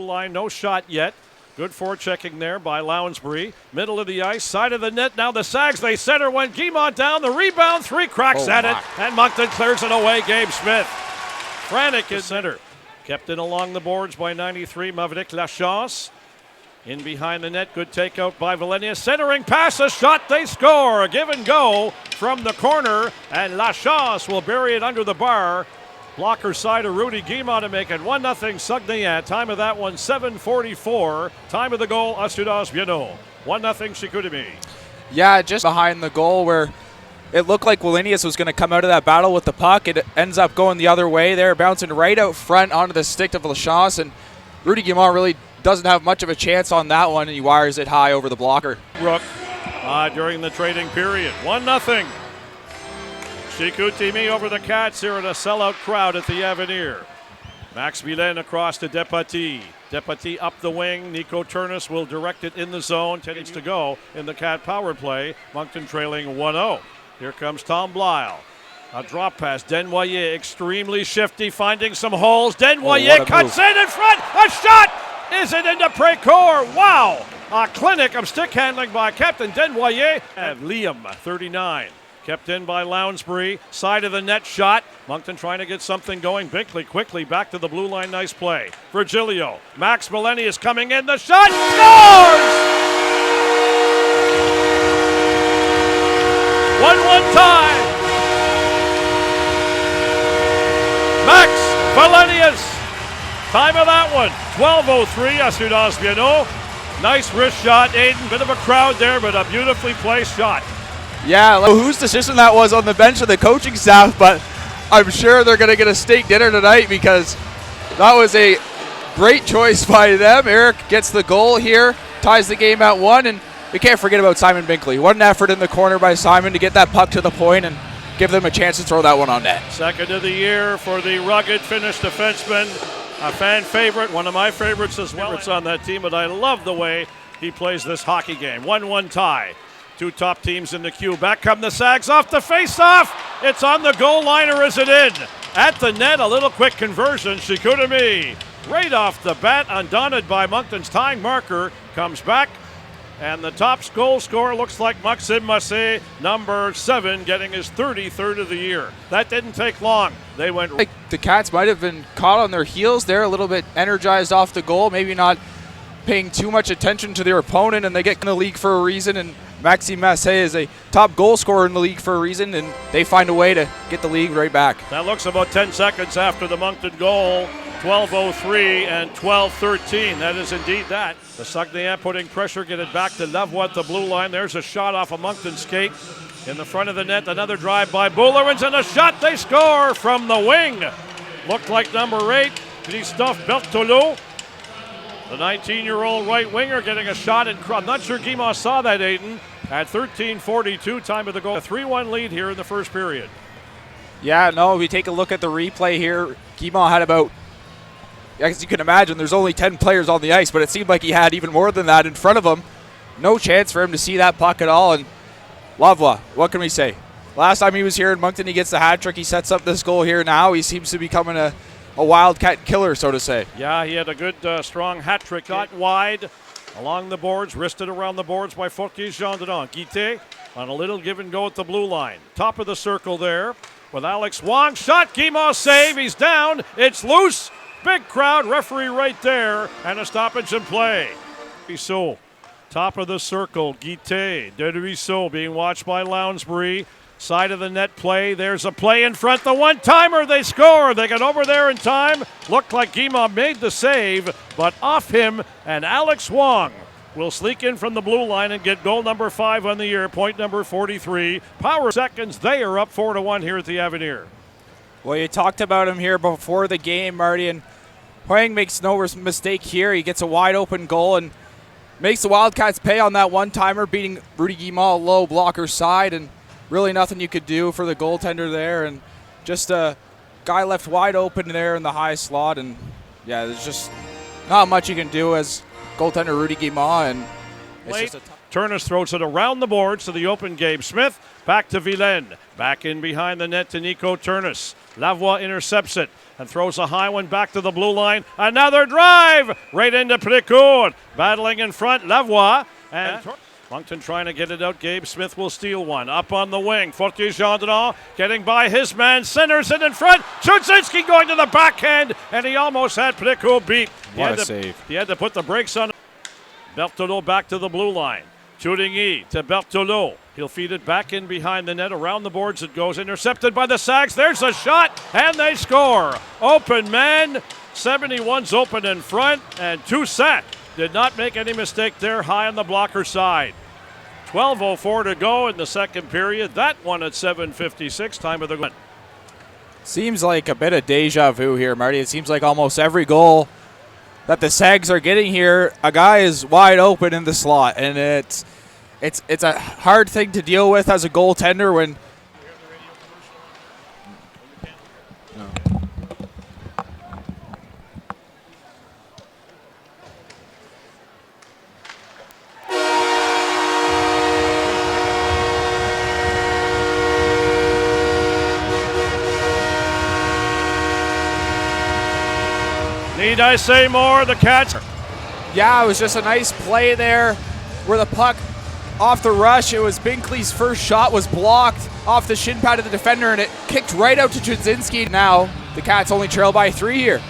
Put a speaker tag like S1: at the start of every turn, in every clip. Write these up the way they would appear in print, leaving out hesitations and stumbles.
S1: Line, no shot yet. Good forechecking there by Lounsbury. Middle of the ice, side of the net. Now the Sags, they center one. Guimont down, the rebound, 3 cracks at it. And Moncton clears it away. Gabe Smith. Frantic in center. Kept in along the boards by 93, Maverick Lachance. In behind the net, good takeout by Valenia. Centering pass, a shot, they score. A give and go from the corner. And Lachance will bury it under the bar. Blocker side of Rudy Guimont to make it 1-0 Sagueneens. Time of that one, 7:44. Time of the goal, LHJMQ. 1-0 Chicoutimi.
S2: Yeah, just behind the goal where it looked like Wildcats was going to come out of that battle with the puck. It ends up going the other way there, bouncing right out front onto the stick of Lachance. And Rudy Guimont really doesn't have much of a chance on that one, and he wires it high over the blocker.
S1: Rook during the trading period. 1-0. Chicoutimi over the Cats here in a sellout crowd at the Avenir. Max Villain across to Depatie. Depatie up the wing. Nico Turnus will direct it in the zone. 10 minutes to go in the Cat power play. Moncton trailing 1-0. Here comes Tom Blyle. A drop pass. Desnoyers extremely shifty, finding some holes. Desnoyers cuts in front. A shot! Is it into Precourt? Wow! A clinic of stick handling by Captain Desnoyers. And Liam, 39. Kept in by Lounsbury. Side of the net shot. Moncton trying to get something going. Binkley quickly back to the blue line. Nice play. Virgilio. Max Millenni is coming in. The shot scores! 1-1 tie. Max Valenius. Time of that one, 12:03 LHJMQ. Nice wrist shot, Aiden. Bit of a crowd there, but a beautifully placed shot.
S2: Yeah, whose decision that was on the bench of the coaching staff, but I'm sure they're going to get a steak dinner tonight because that was a great choice by them. Eric gets the goal here, ties the game at 1, and we can't forget about Simon Binkley. What an effort in the corner by Simon to get that puck to the point and give them a chance to throw that one on net.
S1: Second of the year for the rugged Finnish defenseman. A fan favorite, one of my favorites as well. It's on that team, but I love the way he plays this hockey game. 1-1 tie. Two top teams in the queue. Back come the Sags off the face-off. It's on the goal line, or is it in? At the net, a little quick conversion. Chicoutimi, right off the bat, undaunted by Moncton's tying marker, comes back. And the top goal scorer looks like Maxime Massé, number 7, getting his 33rd of the year. That didn't take long. They went.
S2: The Cats might have been caught on their heels there, a little bit energized off the goal, maybe not paying too much attention to their opponent, and they get in the league for a reason. And Maxime Massé is a top goal scorer in the league for a reason, and they find a way to get the league right back.
S1: That looks about 10 seconds after the Moncton goal. 12:03 and 12:13. That is indeed that. The Sagueneens putting pressure, get it back to Lavoie at the blue line. There's a shot off a Moncton skate. In the front of the net, another drive by Boulerins, and a shot, they score from the wing. Looked like number 8, Christophe Berthelot. The 19-year-old right winger getting a shot, and I'm not sure Guimont saw that, Aiden. At 13:42, time of the goal. A 3-1 lead here in the first period.
S2: Yeah, no, we take a look at the replay here. Guimont had about, as you can imagine, there's only 10 players on the ice, but it seemed like he had even more than that in front of him. No chance for him to see that puck at all. And Lavoie, what can we say? Last time he was here in Moncton, he gets the hat trick. He sets up this goal here now. He seems to be becoming a Wildcat killer, so to say.
S1: Yeah, he had a good, strong hat trick. Got wide along the boards, wristed around the boards by Fortier-Gendron. Guité on a little give and go at the blue line. Top of the circle there with Alex Wong. Shot, Guimont save. He's down. It's loose. Big crowd, referee right there, and a stoppage in play. Ruisseau, top of the circle, Guité, De Ruisseau being watched by Lounsbury. Side of the net play, there's a play in front, the one-timer, they score. They got over there in time. Looked like Guimont made the save, but off him, and Alex Wong will sneak in from the blue line and get goal number 5 on the year, point number 43. Power seconds, they are up 4-1 here at the Avenir.
S2: Well, you talked about him here before the game, Marty, and Huang makes no mistake here. He gets a wide-open goal and makes the Wildcats pay on that one-timer, beating Rudy Guimont low blocker side, and really nothing you could do for the goaltender there, and just a guy left wide open there in the high slot, and yeah, there's just not much you can do as goaltender Rudy Guimont, and it's just a tough
S1: Turnus throws it around the boards to the open Gabe Smith. Back to Vilaine. Back in behind the net to Nico Turnus. Lavoie intercepts it and throws a high one back to the blue line. Another drive right into Précourt. Battling in front, Lavoie. And Moncton trying to get it out. Gabe Smith will steal one. Up on the wing. Fortier-Gendron getting by his man. Centers it in front. Chudzinski going to the backhand. And he almost had Précourt beat.
S2: What a save.
S1: He had to put the brakes on. Berthelot back to the blue line. Tudingy to Berthelot. He'll feed it back in behind the net. Around the boards it goes. Intercepted by the Sags. There's a shot. And they score. Open man. 71's open in front. And Toussaint did not make any mistake there, high on the blocker side. 12:04 to go in the second period. That one at 7:56, time of the game.
S2: Seems like a bit of deja vu here, Marty. It seems like almost every goal that the Sags are getting here, a guy is wide open in the slot, and it's a hard thing to deal with as a goaltender when.
S1: Need I say more? The Cats.
S2: Yeah, it was just a nice play there where the puck off the rush. It was Binkley's first shot was blocked off the shin pad of the defender, and it kicked right out to Chudzinski. Now the Cats only trail by 3 here.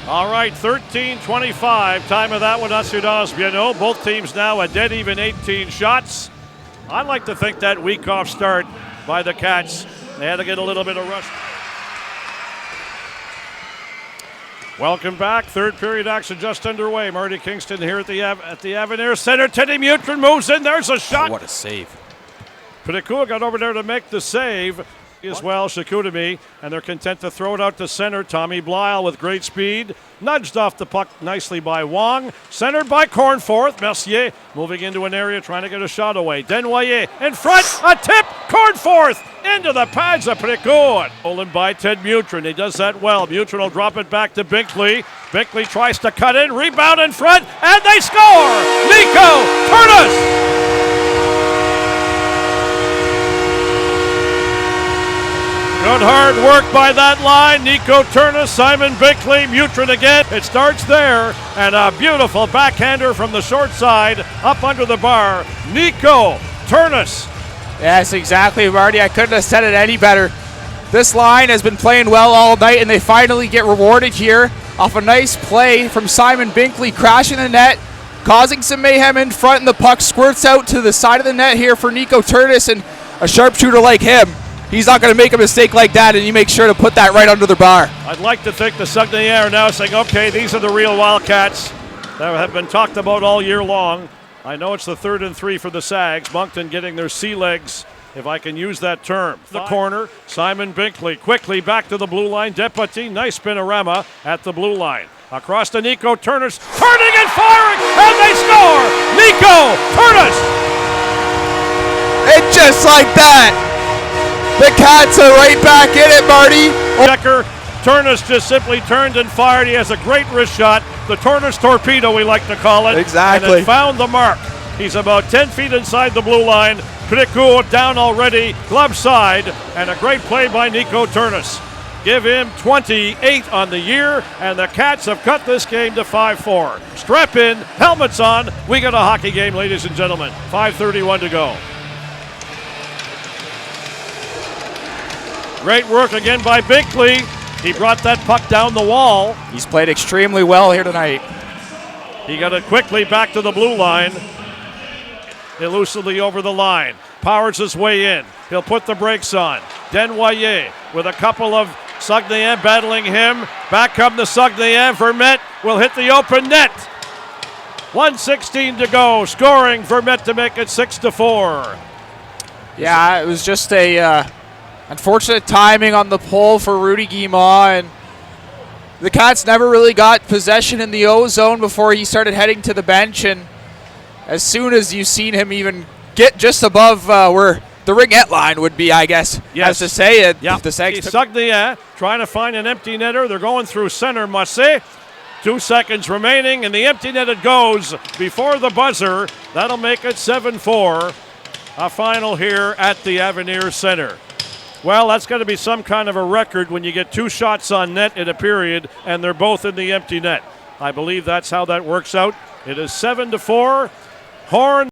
S1: All right, 13:25. Time of that one, Assurance Bienot. Both teams now a dead even 18 shots. I'd like to think that week off start by the Cats, they had to get a little bit of rush. Welcome back. Third period action just underway. Marty Kingston here at the Avenir Center. Teddy Mutrin moves in. There's a shot.
S2: What a save.
S1: Précourt got over there to make the save as well, Chicoutimi, and they're content to throw it out to center. Tommy Blyle with great speed. Nudged off the puck nicely by Wong. Centered by Cornforth. Mercier moving into an area trying to get a shot away. Desnoyers in front. A tip. Cornforth into the pads of Précourt. Stolen by Ted Mutrin. He does that well. Mutrin will drop it back to Binkley. Binkley tries to cut in. Rebound in front. And they score. Nico Turnus. Good hard work by that line. Nico Turnus, Simon Binkley, Mutrin again. It starts there, and a beautiful backhander from the short side up under the bar. Nico Turnus.
S2: Yes, exactly, Marty. I couldn't have said it any better. This line has been playing well all night, and they finally get rewarded here off a nice play from Simon Binkley, crashing the net, causing some mayhem in front, and the puck squirts out to the side of the net here for Nico Turnus, and a sharpshooter like him, he's not going to make a mistake like that, and he makes sure to put that right under the bar.
S1: I'd like to think the Sagueneens are now saying, okay, these are the real Wildcats that have been talked about all year long. I know it's the 3rd and 3 for the Sags. Moncton getting their sea legs, if I can use that term. The corner, Simon Binkley quickly back to the blue line. Deputy, nice spinorama at the blue line. Across to Nico Turnus, turning and firing, and they score! Nico Turnus!
S2: And just like that, the Cats are right back in it, Marty.
S1: Checker, Turnus just simply turned and fired. He has a great wrist shot. The Turnus torpedo, we like to call it.
S2: Exactly.
S1: And it found the mark. He's about 10 feet inside the blue line. Précourt down already, glove side, and a great play by Nico Turnus. Give him 28 on the year, and the Cats have cut this game to 5-4. Strap in, helmets on. We got a hockey game, ladies and gentlemen. 5:31 to go. Great work again by Binkley. He brought that puck down the wall.
S2: He's played extremely well here tonight.
S1: He got it quickly back to the blue line. Elusively over the line. Powers his way in. He'll put the brakes on. Desnoyers with a couple of Sagueneens battling him. Back come the Sagueneens. Vermette will hit the open net. 1:16 to go. Scoring Vermette to make it 6-4.
S2: Yeah, it was just a unfortunate timing on the pull for Rudy Guimont, and the Cats never really got possession in the O zone before he started heading to the bench, and as soon as you've seen him even get just above where the ringette line would be, I guess, as to say it,
S1: yep.
S2: The Sags
S1: Sagueneens trying to find an empty netter. They're going through center. Massé 2 seconds remaining, and the empty net it goes before the buzzer. That'll make it 7-4. A final here at the Avenir Center. Well, that's got to be some kind of a record when you get 2 shots on net in a period and they're both in the empty net. I believe that's how that works out. It is 7-4. Horn